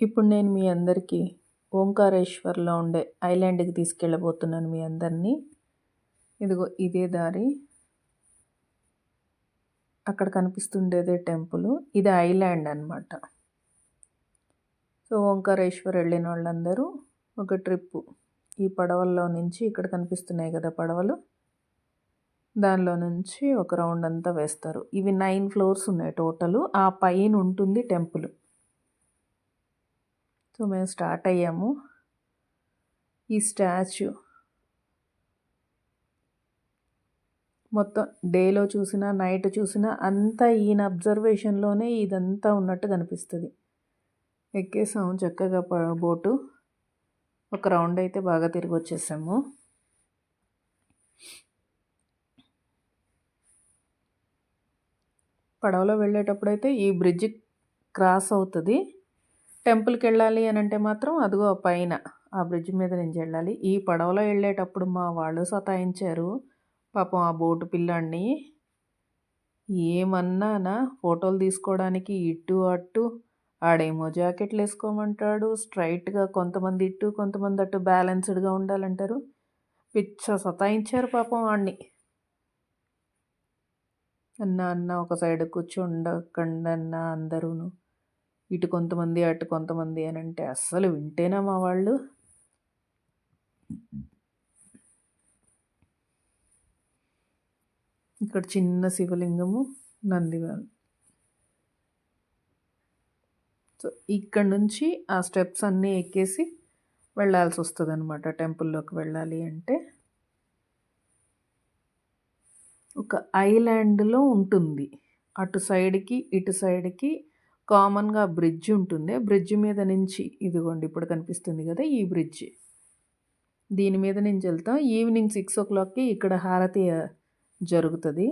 ఇప్పుడు నేను మీ అందరికీ ఓంకారేశ్వర్లో ఉండే ఐలాండ్కి తీసుకెళ్ళబోతున్నాను మీ అందరినీ. ఇదిగో ఇదే దారి, అక్కడ కనిపిస్తుండేదే టెంపుల్. ఇది ఐలాండ్ అనమాట. సో ఓంకారేశ్వర్ వెళ్ళిన వాళ్ళందరూ ఒక ట్రిప్పు ఈ పడవల్లో నుంచి, ఇక్కడ కనిపిస్తున్నాయి కదా పడవలు, దానిలో నుంచి ఒక రౌండ్ అంతా వేస్తారు. ఇవి 9 ఫ్లోర్స్ ఉన్నాయి టోటలు. ఆ పైన ఉంటుంది టెంపుల్. సో మేము స్టార్ట్ అయ్యాము. ఈ స్టాచ్యూ మొత్తం డేలో చూసినా నైట్ చూసినా అంతా ఈయన అబ్జర్వేషన్లోనే ఇదంతా ఉన్నట్టు కనిపిస్తుంది. ఎక్కేసాము చక్కగా బోటు. ఒక రౌండ్ అయితే బాగా తిరిగి వచ్చేసాము. పడవలో వెళ్ళేటప్పుడు అయితే ఈ బ్రిడ్జ్ క్రాస్ అవుతుంది. టెంపుల్కి వెళ్ళాలి అని అంటే మాత్రం అదిగో పైన ఆ బ్రిడ్జ్ మీద నుంచి వెళ్ళాలి. ఈ పడవలో వెళ్ళేటప్పుడు మా వాళ్ళు సతాయించారు పాపం ఆ బోటు పిల్లాడిని. ఏమన్నానా ఫోటోలు తీసుకోవడానికి ఇటు అటు, ఆడేమో జాకెట్లు వేసుకోమంటాడు స్ట్రైట్గా, కొంతమంది ఇటు కొంతమంది అటు బ్యాలెన్స్డ్గా ఉండాలంటారు. పిచ్చ సతాయించారు పాపం వాడిని. అన్న ఒక సైడ్ కూర్చోండకండి అన్న, అందరూను ఇటు కొంతమంది అటు కొంతమంది అని అంటే అస్సలు వింటేనా మా వాళ్ళు. ఇక్కడ చిన్న శివలింగము, నందివాల్. సో ఇక్కడ నుంచి ఆ స్టెప్స్ అన్నీ ఎక్కేసి వెళ్ళాల్సి వస్తుంది అనమాట. టెంపుల్లోకి వెళ్ళాలి అంటే ఒక ఐలాండ్లో ఉంటుంది. అటు సైడ్కి ఇటు సైడ్కి కామన్గా బ్రిడ్జ్ ఉంటుంది. బ్రిడ్జ్ మీద నుంచి ఇదిగోండి ఇప్పుడు కనిపిస్తుంది కదా ఈ బ్రిడ్జ్, దీని మీద నుంచి వెళ్తాం. ఈవినింగ్ 6 o'clockకి ఇక్కడ హారతి జరుగుతుంది.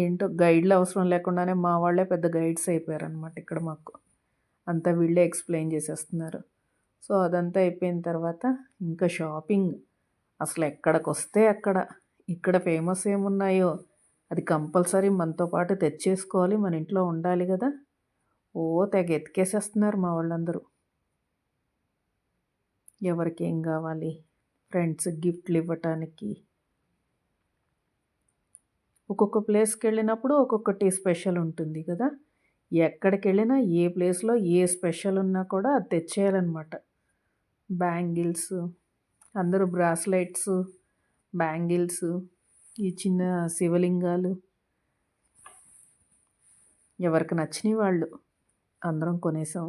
ఏంటో గైడ్లు అవసరం లేకుండానే మా వాళ్ళే పెద్ద గైడ్స్ అయిపోయారనమాట ఇక్కడ మాకు. అంతా వీళ్ళే ఎక్స్ప్లెయిన్ చేసేస్తున్నారు. సో అదంతా అయిపోయిన తర్వాత ఇంకా షాపింగ్ అసలు ఎక్కడికి వస్తే అక్కడ. ఇక్కడ ఫేమస్ ఏమున్నాయో అది కంపల్సరీ మనతో పాటు తెచ్చేసుకోవాలి, మన ఇంట్లో ఉండాలి కదా. ఓ తెగ ఎతికేసేస్తున్నారు మా వాళ్ళందరూ. ఎవరికి ఏం కావాలి, ఫ్రెండ్స్కి గిఫ్ట్లు ఇవ్వటానికి. ఒక్కొక్క ప్లేస్కి వెళ్ళినప్పుడు ఒక్కొక్కటి స్పెషల్ ఉంటుంది కదా. ఎక్కడికి వెళ్ళినా ఏ ప్లేస్లో ఏ స్పెషల్ ఉన్నా కూడా అది తెచ్చేయాలన్నమాట. బ్యాంగిల్స్, అందరూ బ్రాస్లెట్స్, బ్యాంగిల్స్, ఈ చిన్న శివలింగాలు, ఎవరికి నచ్చినవి వాళ్ళు అందరం కొనేసాం.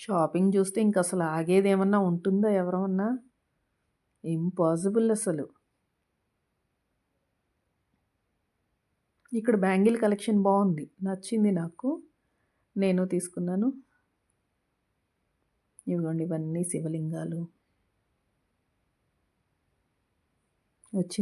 షాపింగ్ చూస్తే ఇంక అసలు ఆగేది ఏమన్నా ఉంటుందా ఎవరమన్నా? ఇంపాసిబుల్ అసలు. ఇక్కడ బ్యాంగిల్ కలెక్షన్ బాగుంది, నచ్చింది నాకు, నేను తీసుకున్నాను. ఇవ్వండి ఇవన్నీ శివలింగాలు వచ్చి